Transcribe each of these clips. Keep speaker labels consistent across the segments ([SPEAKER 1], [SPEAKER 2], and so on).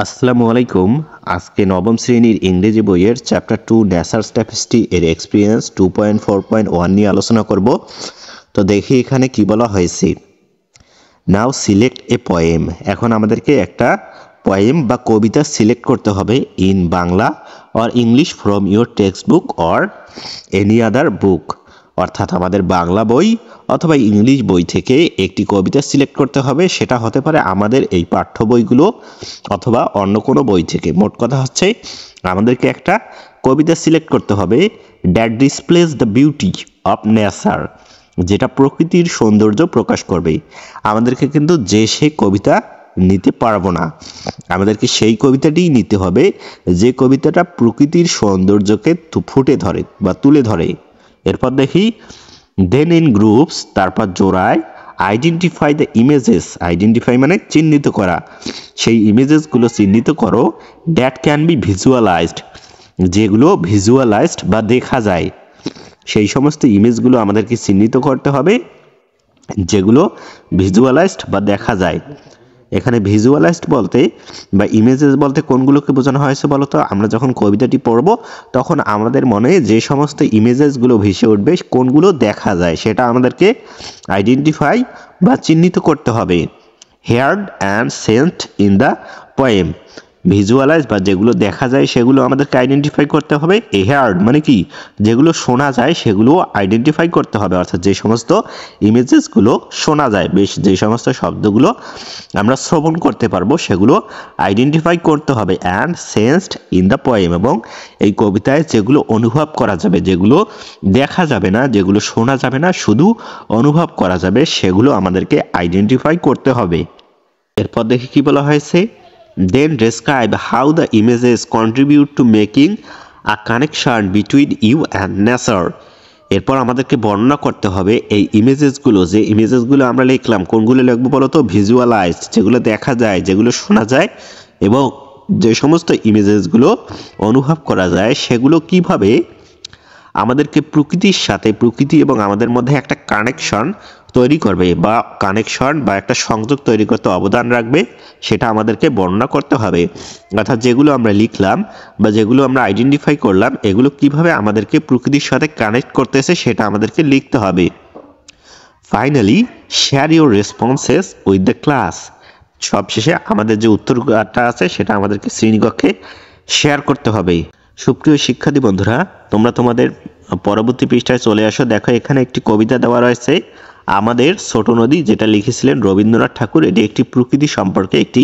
[SPEAKER 1] আসসালামু আলাইকুম। আজকে নবম শ্রেণীর ইংরেজি বইয়ের চ্যাপ্টার 2 ন্যাচারস ট্যাপেস্ট্রি এর এক্সপিরিয়েন্স 2.4.1 নিয়ে আলোচনা করব। তো দেখি এখানে কি বলা হয়েছে। Now select a poem. এখন আমাদেরকে একটা পোয়েম বা কবিতা সিলেক্ট করতে হবে in Bangla or English from your textbook or any other book. অর্থাৎ আমাদের বাংলা বই অথবা ইংলিশ বই থেকে একটি কবিতা সিলেক্ট করতে হবে, সেটা হতে পারে আমাদের এই পাঠ্য বইগুলো অথবা অন্য কোনো বই থেকে। মোট কথা হচ্ছে আমাদেরকে একটা কবিতা সিলেক্ট করতে হবে that displace the beauty of nature, যেটা প্রকৃতির সৌন্দর্য প্রকাশ করবে। আমাদেরকে কিন্তু যে সেই কবিতা নিতে পারবো না, আমাদেরকে সেই কবিতাটিই নিতে হবে যে কবিতাটা প্রকৃতির সৌন্দর্যকে ফুটে ধরে বা তুলে ধরে। এরপর দেখি দেন ইন গ্রুপস, তারপর জোড়ায় আইডেন্টিফাই দ্য ইমেজেস। আইডেন্টিফাই মানে চিহ্নিত করা, সেই ইমেজেসগুলো চিহ্নিত করো দ্যাট ক্যান বি ভিজুয়ালাইজড, যেগুলো ভিজুয়ালাইজড বা দেখা যায়। সেই সমস্ত ইমেজগুলো আমাদেরকে চিহ্নিত করতে হবে যেগুলো ভিজুয়ালাইজড বা দেখা যায়। এখানে ভিজুয়ালাইজড বলতে বা ইমেজেস বলতে কোনগুলোকে বোঝানো হয়েছে বলো তো? আমরা যখন কবিতাটি পড়ব তখন আমাদের মনে যে সমস্ত ইমেজেসগুলো ভেসে উঠবে, কোনগুলো দেখা যায়, সেটা আমাদেরকে আইডেন্টিফাই বা চিহ্নিত করতে হবে। Heard and sensed in the poem. Visualize বা যেগুলো দেখা যায় সেগুলো আমাদেরকে আইডেন্টিফাই করতে হবে। হেয়ার্ড মানে কি, যেগুলো শোনা যায় সেগুলো আইডেন্টিফাই করতে হবে, অর্থাৎ যে সমস্ত ইমেজেসগুলো শোনা যায়, বেশ যে সমস্ত শব্দগুলো আমরা শ্রবণ করতে পারবো সেগুলো আইডেন্টিফাই করতে হবে। And sensed in the poem, এবং এই কবিতায় যেগুলো অনুভব করা যাবে, যেগুলো দেখা যাবে না, যেগুলো শোনা যাবে না, শুধু অনুভব করা যাবে, সেগুলো আমাদেরকে আইডেন্টিফাই করতে হবে। এরপর দেখি কি বলা হয়েছে। Then describe how the images contribute to making a connection between you and nature. এরপর আমাদেরকে বর্ণনা করতে হবে এই ইমেজেসগুলো, যে ইমেজেসগুলো আমরা লিখলাম, কোনগুলো লিখবো বলো তো? ভিজুয়ালাইজড, যেগুলো দেখা যায়, যেগুলো শোনা যায়, এবং যে সমস্ত ইমেজেসগুলো অনুভব করা যায় সেগুলো কিভাবে আমাদেরকে প্রকৃতির সাথে, প্রকৃতি এবং আমাদের মধ্যে একটা কানেকশন তৈরি করবে বা কানেকশন বা একটা সংযোগ তৈরি করতে অবদান রাখবে, সেটা আমাদেরকে বর্ণনা করতে হবে। অর্থাৎ যেগুলো আমরা লিখলাম বা যেগুলো আমরা আইডেন্টিফাই করলাম, এগুলো কিভাবে আমাদেরকে প্রকৃতির সাথে কানেক্ট করতেছে সেটা আমাদেরকে লিখতে হবে। Finally share your responses with the class. সবশেষে আমাদের যে উত্তরটা আছে সেটা আমাদেরকে শ্রেণীকক্ষে শেয়ার করতে হবে। সুপ্রিয় শিক্ষার্থী বন্ধুরা, তোমরা তোমাদের পরবর্তী পৃষ্ঠায় চলে আসো। দেখো এখানে একটি কবিতা দেওয়া রয়েছে, আমাদের ছোট নদী, যেটা লিখেছিলেন রবীন্দ্রনাথ ঠাকুর। এটি একটি প্রকৃতি সম্পর্কে একটি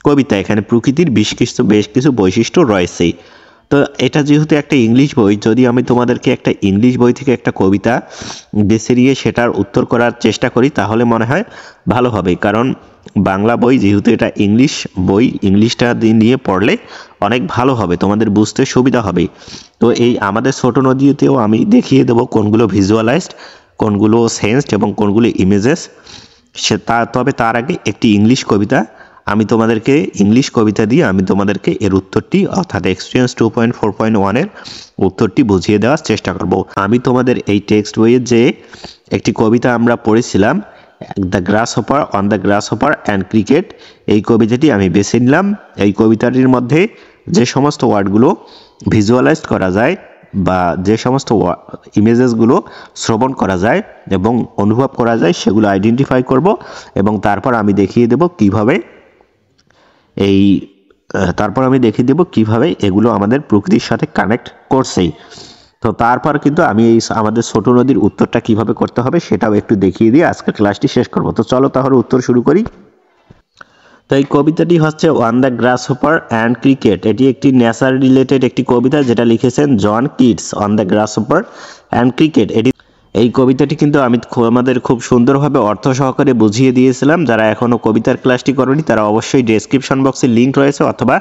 [SPEAKER 1] কবিতা। এখানে প্রকৃতির বেশ কিছু বৈশিষ্ট্য রয়েছে। তো এটা যেহেতু একটা ইংলিশ বই, যদি আমি তোমাদেরকে একটা ইংলিশ বই থেকে একটা কবিতা বেছে নিয়ে সেটার উত্তর করার চেষ্টা করি তাহলে মনে হয় ভালো হবে, কারণ বাংলা বই যেহেতু এটা ইংলিশ বই, ইংলিশটা নিয়ে পড়লে অনেক ভালো হবে, তোমাদের বুঝতে সুবিধা হবে। তো এই আমাদের ছোট নদীতেও আমি দেখিয়ে দেবো কোনগুলো ভিজুয়ালাইজড, কোনগুলো সেন্সড এবং কোনগুলো ইমেজেস। তবে তার আগে একটি ইংলিশ কবিতা দিয়ে আমি তোমাদেরকে এর উত্তরটি, অর্থাৎ এক্সপিরিয়েন্স 2.4.1 এর উত্তরটি বুঝিয়ে দেওয়ার চেষ্টা করব। আমি তোমাদের এই টেক্সট বইয়ের যে একটি কবিতা আমরা পড়েছিলাম, the গ্রাসহপার on the grasshopper and cricket, এই কবিতাটি আমি বেছে নিলাম। এই কবিতাটির মধ্যে যে সমস্ত ওয়ার্ডগুলো ভিজুয়ালাইজ করা যায় বা যে সমস্ত ইমেজেসগুলো শ্রবণ করা যায় এবং অনুভব করা যায় সেগুলো আইডেন্টিফাই করব, এবং তারপর আমি দেখিয়ে দেব কিভাবে এগুলো আমাদের প্রকৃতির সাথে কানেক্ট করছে। তো তারপর কিন্তু আমি এই আমাদের ছোট নদীর উত্তরটা কিভাবে করতে হবে সেটাও একটু দেখিয়ে দিয়ে আজকে ক্লাসটি শেষ করব। তো চলো তাহলে উত্তর শুরু করি। তো এই কবিতাটি হচ্ছে on the grasshopper and cricket. এটি একটি নেচার রিলেটেড একটি কবিতা, যেটা লিখেছেন John Keats. On the grasshopper and cricket, এই কবিতাটি কিন্তু আমি আমাদের খুব সুন্দরভাবে অর্থ সহকারে বুঝিয়ে দিয়েছিলাম। যারা এখনও কবিতার ক্লাসটি করোনি তারা অবশ্যই ডেসক্রিপশন বক্সে লিঙ্ক রয়েছে, অথবা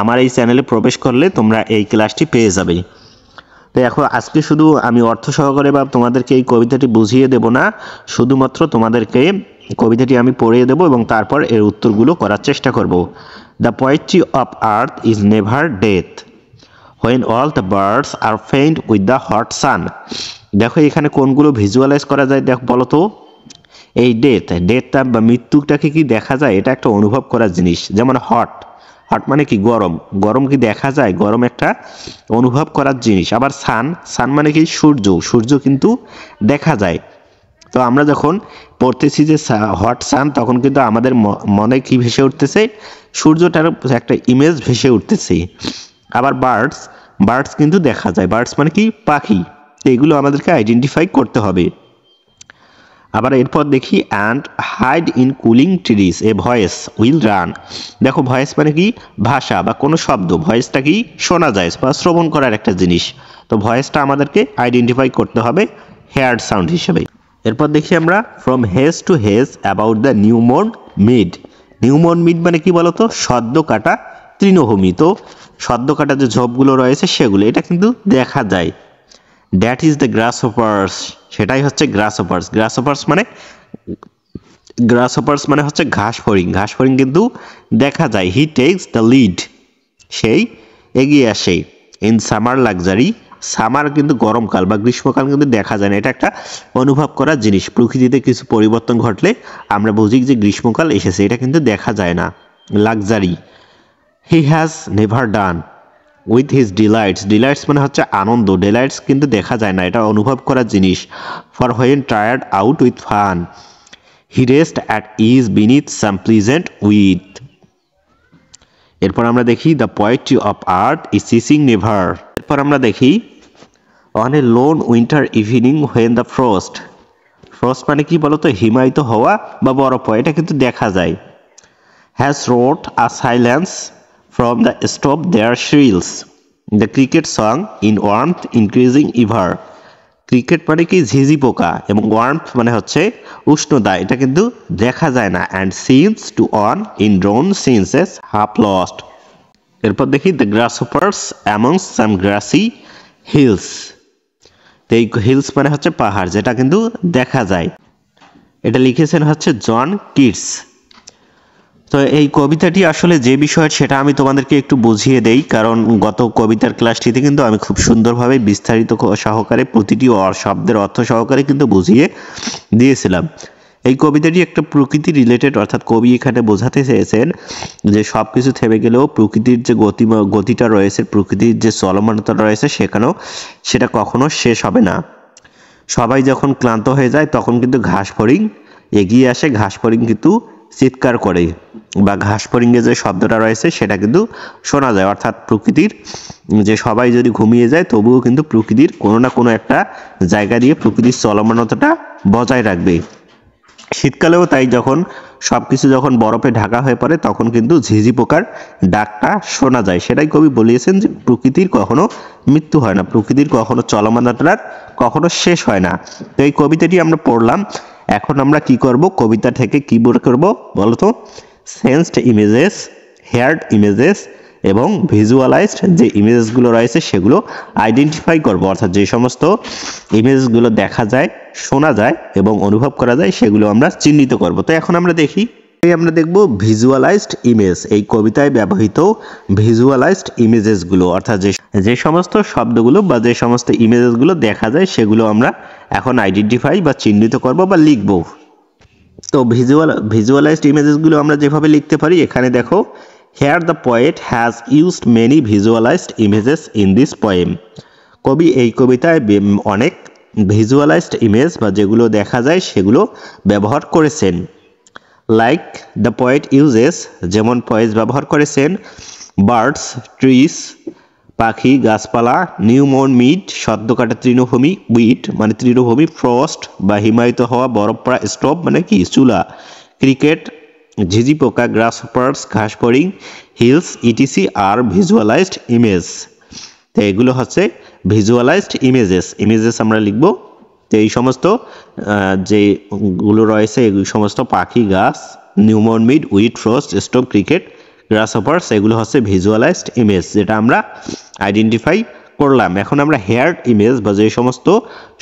[SPEAKER 1] আমার এই চ্যানেলে প্রবেশ করলে তোমরা এই ক্লাসটি পেয়ে যাবে। তো এখন আজকে শুধু আমি অর্থ সহকারে বা তোমাদেরকে এই কবিতাটি বুঝিয়ে দেব না, শুধুমাত্র তোমাদেরকে কবিতাটি আমি পড়িয়ে দেব এবং তারপর এর উত্তরগুলো করার চেষ্টা করব। The poetry of earth is never death when all the birds are faint with the hot sun. দেখো এখানে কোনগুলো ভিজুয়ালাইজ করা যায় বলো তো? এই ডেথটা বা মৃত্যুটাকে কি দেখা যায়? এটা একটা অনুভব করার জিনিস। যেমন হট হট মানে কি গরম, গরম কি দেখা যায়, গরম একটা অনুভব করার জিনিস। আবার সান, সান মানে কি সূর্য, সূর্য কিন্তু দেখা যায়। তো আমরা যখন পড়তেছি যে হট সান, তখন কিন্তু আমাদের মনে কি ভেসে উঠতেছে, সূর্যটার একটা ইমেজ ভেসে উঠতেছে। আবার বার্ডস, বার্ডস কিন্তু দেখা যায়, বার্ডস মানে কি পাখি, এগুলো আমাদেরকে আইডেন্টিফাই করতে হবে। আবার এরপর দেখি and hide in cooling trees a voice will run. দেখো ভয়েস মানে কি ভাষা বা কোনো শব্দ, ভয়েসটা কি শোনা যায় বা শ্রবণ করার একটা জিনিস, তো ভয়েসটা আমাদেরকে আইডেন্টিফাই করতে হবে হেয়ার্ড সাউন্ড হিসেবে। এরপর দেখি আমরা from hedge to hedge about the নিউমর্ন মিড। নিউমর্ন মিড মানে কি বলতো, সদ্য কাটা তৃণভূমি। তো সদ্য কাটা যে ঝোপগুলো রয়েছে সেগুলো, এটা কিন্তু দেখা যায়। দ্যাট ইজ দ্য গ্রাসহপার্স, সেটাই হচ্ছে গ্রাসহপার্স। গ্রাসহপার্স মানে হচ্ছে ঘাস ফড়িং, ঘাস ফড়িং কিন্তু দেখা যায়। হি টেকস দ্য লিড, সেই এগিয়ে আসে। ইন সামার লাক্সারি, সামার কিন্তু গরমকাল বা গ্রীষ্মকাল কিন্তু দেখা যায় না, এটা একটা অনুভব করার জিনিস। প্রকৃতিতে কিছু পরিবর্তন ঘটলে আমরা বুঝি যে গ্রীষ্মকাল এসেছে, এটা কিন্তু দেখা যায় না। Luxury, he has never done with his delights, delights মানে হচ্ছে আনন্দ, ডিলাইটস কিন্তু দেখা যায় না, এটা অনুভব করার জিনিস। For when tired out with fun, he rest at ease beneath some pleasant with. এরপর আমরা দেখি the poetry of earth is ceasing never. এরপর আমরা দেখি on a lone winter evening when the frost, frost মানে কি বলতো, হিমায়িত হওয়া বা বরফ হওয়া, এটা কিন্তু দেখা যায়। Has wrought a silence from the stop their shrills, the cricket song in warmth increasing ever. Cricket মানে কি ঝিঝি পোকা, এবং ওয়ার্মথ মানে হচ্ছে উষ্ণতা, এটা কিন্তু দেখা যায় না। And seems to one in drowsiness half lost. এরপর দেখি the grasshopper's amongst some grassy hills. তো এই হিলস মানে হচ্ছে পাহাড়, যেটা কিন্তু দেখা যায়। এটা লিখেছেন হচ্ছে জন কিটস। তো এই কবিতাটি আসলে যে বিষয় সেটা আমি তোমাদেরকে একটু বুঝিয়ে দেই, কারণ গত কবিতার ক্লাসটিতে কিন্তু আমি খুব সুন্দরভাবে বিস্তারিত সহকারে প্রতিটি শব্দের অর্থ সহকারে কিন্তু বুঝিয়ে দিয়েছিলাম। এই কবিতাটি একটা প্রকৃতি রিলেটেড, অর্থাৎ কবি এখানে বোঝাতে চেয়েছেন যে সব কিছু থেমে গেলেও প্রকৃতির যে গতিটা রয়েছে, প্রকৃতির যে চলমানতা রয়েছে, সেটা কখনো শেষ হবে না। সবাই যখন ক্লান্ত হয়ে যায় তখন কিন্তু ঘাস ফড়িং এগিয়ে আসে, ঘাস ফড়িং কিন্তু চিৎকার করে, বা ঘাস ফড়িংয়ে যে শব্দটা রয়েছে সেটা কিন্তু শোনা যায়। অর্থাৎ প্রকৃতির যে সবাই যদি ঘুমিয়ে যায় তবুও কিন্তু প্রকৃতির কোনো না কোনো একটা জায়গা দিয়ে প্রকৃতির চলমানতাটা বজায় রাখবে। শীতকালেও তাই, যখন সবকিছু যখন বরফে ঢাকা হয়ে পড়ে তখন কিন্তু ঝিঝি পোকার ডাকটা শোনা যায়। সেটাই কবি বলিয়েছেন যে প্রকৃতির কখনো মৃত্যু হয় না, প্রকৃতির কখনো চলমানতার কখনো শেষ হয় না। তো এই কবিতাটি আমরা পড়লাম। এখন আমরা কি করব, কবিতা থেকে কি বের করব বলতো, সেন্সড ইমেজেস, হেয়ার্ড ইমেজেস এবং ভিজুয়ালাইজড যে ইমেজেসগুলো রয়েছে সেগুলো আইডেন্টিফাই করব। অর্থাৎ যে সমস্ত ইমেজগুলো দেখা যায়, শোনা যায় এবং অনুভব করা যায় সেগুলো আমরা চিহ্নিত করব। তো এখন আমরা দেখব ভিজুয়ালাইজড ইমেজ। এই কবিতায় ব্যবহৃত ভিজুয়ালাইজড ইমেজেসগুলো, অর্থাৎ যে সমস্ত শব্দগুলো বা যে সমস্ত ইমেজেসগুলো দেখা যায় সেগুলো আমরা এখন আইডেন্টিফাই বা চিহ্নিত করব বা লিখব। তো ভিজুয়ালাইজড ইমেজেসগুলো আমরা যেভাবে লিখতে পারি, এখানে দেখো, here the poet has used many visualized images in this poem. কবি এই কবিতায় অনেক ভিজুয়ালাইজড ইমেজ বা যেগুলো দেখা যায় সেগুলো ব্যবহার করেছেন। লাইক দ্য পোয়েট ইউজেস, যেমন পোয়েট ব্যবহার করেছেন বার্ডস, ট্রিজ পাখি, গাছপালা, নিউমর্ন মিড সদ্য কাটা তৃণভূমি, উইট মানে তৃণভূমি, ফ্রস্ট বা হিমায়িত হওয়া বরফ পড়া, স্টোভ মানে কি চুলা, ক্রিকেট ঝিঝি পোকা, গ্রাসহপার্স ঘাস ফড়িং, হিলস ইটিসি আর ভিজুয়ালাইজড ইমেজ। তো এগুলো হচ্ছে ভিজুয়ালাইজড ইমেজেস আমরা লিখব। তো এই সমস্ত যেগুলো রয়েছে এই সমস্ত পাখি, গাছ, নিউমর্ন mead, weed, frost, stove, cricket, grasshoppers, এগুলো হচ্ছে ভিজুয়ালাইজড ইমেজ, যেটা আমরা আইডেন্টিফাই করলাম। এখন আমরা হেয়ার্ড ইমেজ বা যে সমস্ত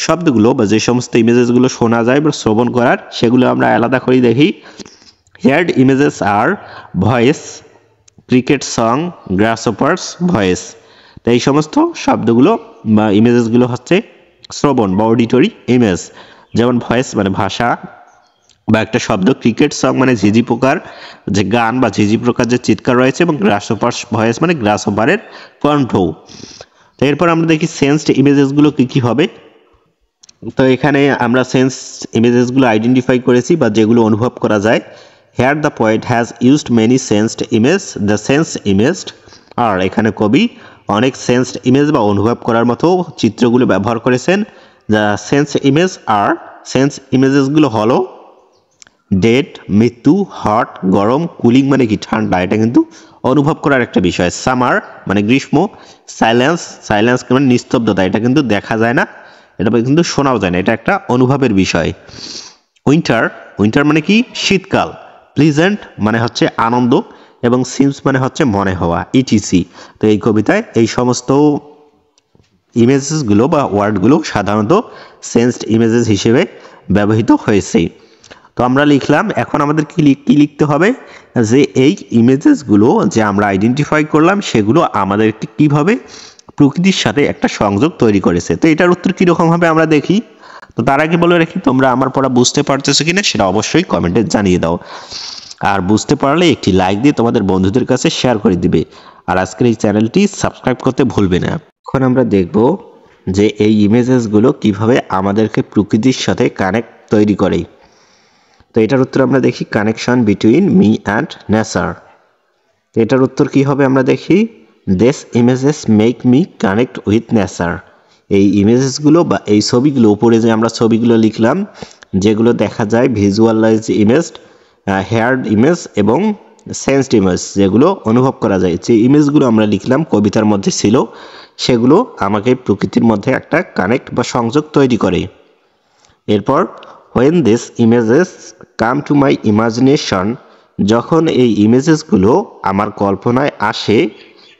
[SPEAKER 1] শব্দগুলো বা যে সমস্ত ইমেজেসগুলো শোনা যায় বা শ্রবণ করার, সেগুলো আমরা আলাদা করে দেখি। Heard images are voice, cricket song, গ্রাসহপার্স, voice. তো এই সমস্ত শব্দগুলো বা ইমেজেসগুলো হচ্ছে শ্রবণ বা অডিটরি ইমেজ। যেমন ভয়েস মানে ভাষা, বা একটা শব্দ ক্রিকেট সং মানে ঝিঝি পোকার যে গান বা ঝিঝি পোকার যে চিৎকার রয়েছে, এবং গ্রাসহপার ভয়েস মানে গ্রাসহপারের কণ্ঠ। তো এরপর আমরা দেখি সেন্সড ইমেজেসগুলো কি হবে। তো এখানে আমরা সেন্স ইমেজেসগুলো আইডেন্টিফাই করেছি বা যেগুলো অনুভব করা যায়। Here the poet has used many sensed image, the sense imaged. আর এখানে কবি অনেক সেন্সড ইমেজ বা অনুভব করার মতো চিত্রগুলো ব্যবহার করেছেন। দ্য সেন্স ইমেজ আর সেন্স ইমেজেসগুলো হলো ডেড মৃত্যু, হট গরম, কুলিং মানে কি ঠান্ডা, এটা কিন্তু অনুভব করার একটা বিষয়। সামার মানে গ্রীষ্ম, সাইলেন্স সাইলেন্স মানে নিস্তব্ধতা, এটা কিন্তু দেখা যায় না, এটা কিন্তু শোনাও যায় না, এটা একটা অনুভবের বিষয়। উইন্টার উইন্টার মানে কি শীতকাল, প্লিজেন্ট মানে হচ্ছে আনন্দ, এবং সিমস মানে হচ্ছে মনে হওয়া, ইটিসি। তো এই কবিতায় এই সমস্ত ইমেজেসগুলো বা ওয়ার্ডগুলো সাধারণত সেন্সড ইমেজেস হিসেবে ব্যবহৃত হয়েছে। তো আমরা লিখলাম, এখন আমাদের কি লিখতে হবে, যে এই ইমেজেসগুলো যে আমরা আইডেন্টিফাই করলাম সেগুলো আমাদেরকে কিভাবে প্রকৃতির সাথে একটা সংযোগ তৈরি করেছে। তো এটার উত্তর কীরকম হবে আমরা দেখি। তো তার আগে বলে রাখি, তোমরা আমার পড়া বুঝতে পারতেছো কিনা সেটা অবশ্যই কমেন্টে জানিয়ে দাও, আর বুঝতে পারলে একটি লাইক দিয়ে তোমাদের বন্ধুদের কাছে শেয়ার করে দিবে, আর আজকের এই চ্যানেলটি সাবস্ক্রাইব করতে ভুলবে না। এখন আমরা দেখব যে এই ইমেজেসগুলো কিভাবে আমাদেরকে প্রকৃতির সাথে কানেক্ট তৈরি করে। তো এটার উত্তর আমরা দেখি, connection between me and nature. এটার উত্তর কি হবে আমরা দেখি, this images make me connect with nature. এই ইমেজেসগুলো বা এই ছবিগুলো, উপরে যে আমরা ছবিগুলো লিখলাম যেগুলো দেখা যায়, ভিজুয়ালাইজ ইমেজ, হেয়ার্ড ইমেজ এবং সেন্সড ইমেজ, যেগুলো অনুভব করা যায়, যে ইমেজগুলো আমরা লিখলাম কবিতার মধ্যে ছিল, সেগুলো আমাকে প্রকৃতির মধ্যে একটা কানেক্ট বা সংযোগ তৈরি করে। এরপর when these images come to my imagination, যখন এই ইমেজেসগুলো আমার কল্পনায় আসে,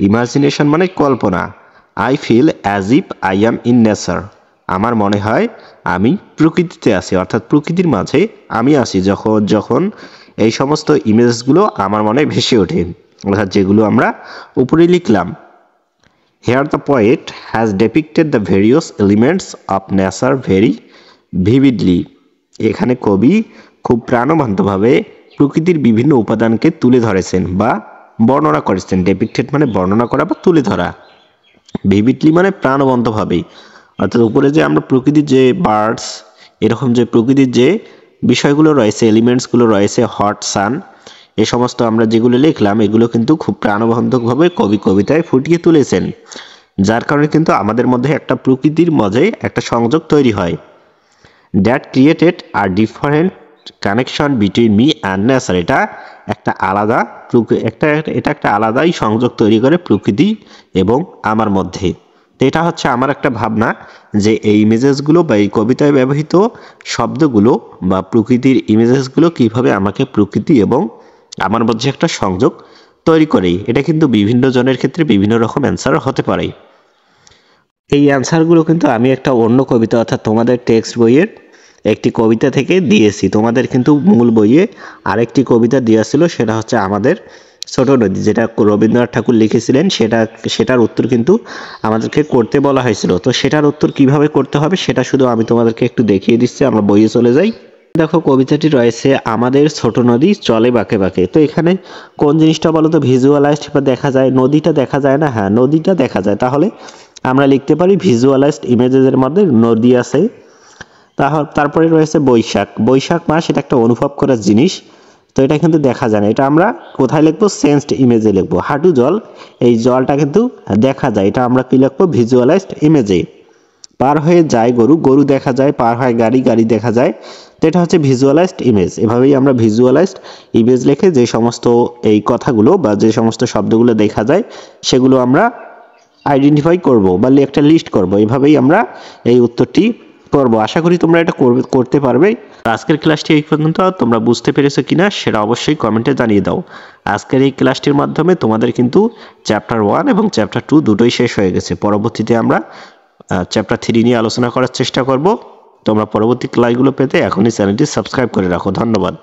[SPEAKER 1] ইমাজিনেশন মানে কল্পনা, I feel as if I am in nature, আমার মনে হয় আমি প্রকৃতিতে আছি, অর্থাৎ প্রকৃতির মাঝে আমি আছি যখন এই সমস্ত ইমেজেসগুলো আমার মনে ভেসে ওঠে, অর্থাৎ যেগুলো আমরা উপরে লিখলাম। Here the poet has depicted the various elements of nature very vividly, এখানে কবি খুব প্রাণবন্তভাবে প্রকৃতির বিভিন্ন উপাদানকে তুলে ধরেছেন বা বর্ণনা করেছেন। ডেপিক্টেড মানে বর্ণনা করা বা তুলে ধরা, ভিভিডলি মানে প্রাণবন্তভাবে, অর্থাৎ উপরে যে আমরা প্রকৃতির যে বার্ডস, এরকম যে প্রকৃতির যে বিষয়গুলো রয়েছে, এলিমেন্টসগুলো রয়েছে, হট সান, এ সমস্ত আমরা যেগুলো লিখলাম এগুলো কিন্তু খুব প্রাণবন্তভাবে কবি কবিতায় ফুটিয়ে তুলেছেন, যার কারণে কিন্তু আমাদের মধ্যে একটা প্রকৃতির মাঝে একটা সংযোগ তৈরি হয়। That created a different connection between me and nature, এটা একটা আলাদাই সংযোগ তৈরি করে প্রকৃতি এবং আমার মধ্যে। তো এটা হচ্ছে আমার একটা ভাবনা, যে এই ইমেজেসগুলো বা এই কবিতায় ব্যবহৃত শব্দগুলো বা প্রকৃতির ইমেজেসগুলো কিভাবে আমাকে প্রকৃতি এবং আমার মধ্যে একটা সংযোগ তৈরি করে। এটা কিন্তু বিভিন্ন জনের ক্ষেত্রে বিভিন্ন রকম অ্যান্সার হতে পারে। এই অ্যান্সারগুলো কিন্তু আমি একটা অন্য কবিতা, অর্থাৎ তোমাদের টেক্সট বইয়ের একটি কবিতা থেকে দিয়েছি। তোমাদের কিন্তু মূল বইয়ে আরেকটি কবিতা দেওয়া ছিল, সেটা হচ্ছে আমাদের ছোট নদী, যেটা রবীন্দ্রনাথ ঠাকুর লিখেছিলেন, সেটার উত্তর কিন্তু আমাদেরকে করতে বলা হয়েছিল। তো সেটার উত্তর কিভাবে করতে হবে সেটা শুধু আমি তোমাদেরকে একটু দেখিয়ে দিচ্ছি। আমরা বইয়ে চলে যাই। দেখো কবিতাটি রয়েছে, আমাদের ছোট নদী চলে বাঁকে বাঁকে। তো এখানে কোন জিনিসটা বলো তো ভিজুয়ালাইজড বা দেখা যায়, নদীটা দেখা যায় না? হ্যাঁ, নদীটা দেখা যায়। তাহলে আমরা লিখতে পারি ভিজুয়ালাইজড ইমেজেসের মধ্যে নদী আছে। তারপরে রয়েছে বৈশাখ, বৈশাখ মাস, এটা একটা অনুভব করার জিনিস, তো এটা কিন্তু দেখা যায় না, এটা আমরা কোথায় লিখবো, সেন্সড ইমেজে লিখবো। হাঁটু জল, এই জলটা কিন্তু দেখা যায়, এটা আমরা কি লিখবো, ভিজুয়ালাইজড ইমেজে। পার হয়ে যায় গরু, গরু দেখা যায়। পার হয় গাড়ি, গাড়ি দেখা যায়। তো এটা হচ্ছে ভিজুয়ালাইজড ইমেজ। এভাবেই আমরা ভিজুয়ালাইজড ইমেজ লিখে যে সমস্ত এই কথাগুলো বা যে সমস্ত শব্দগুলো দেখা যায় সেগুলো আমরা আইডেন্টিফাই করব বা একটা লিস্ট করব। এভাবেই আমরা এই উত্তরটি করব। আশা করি তোমরা এটা করতে পারবে। আজকের ক্লাসটি এই পর্যন্ত। তোমরা বুঝতে পেরেছো কিনা সেটা অবশ্যই কমেন্টে জানিয়ে দাও। আজকের এই ক্লাসটির মাধ্যমে তোমাদের কিন্তু চ্যাপ্টার 1 এবং চ্যাপ্টার 2 দুটোই শেষ হয়ে গেছে। পরবর্তীতে আমরা চ্যাপ্টার 3 নিয়ে আলোচনা করার চেষ্টা করব। তোমরা পরবর্তী ক্লাসগুলো পেতে এখনই চ্যানেলটি সাবস্ক্রাইব করে রাখো। ধন্যবাদ।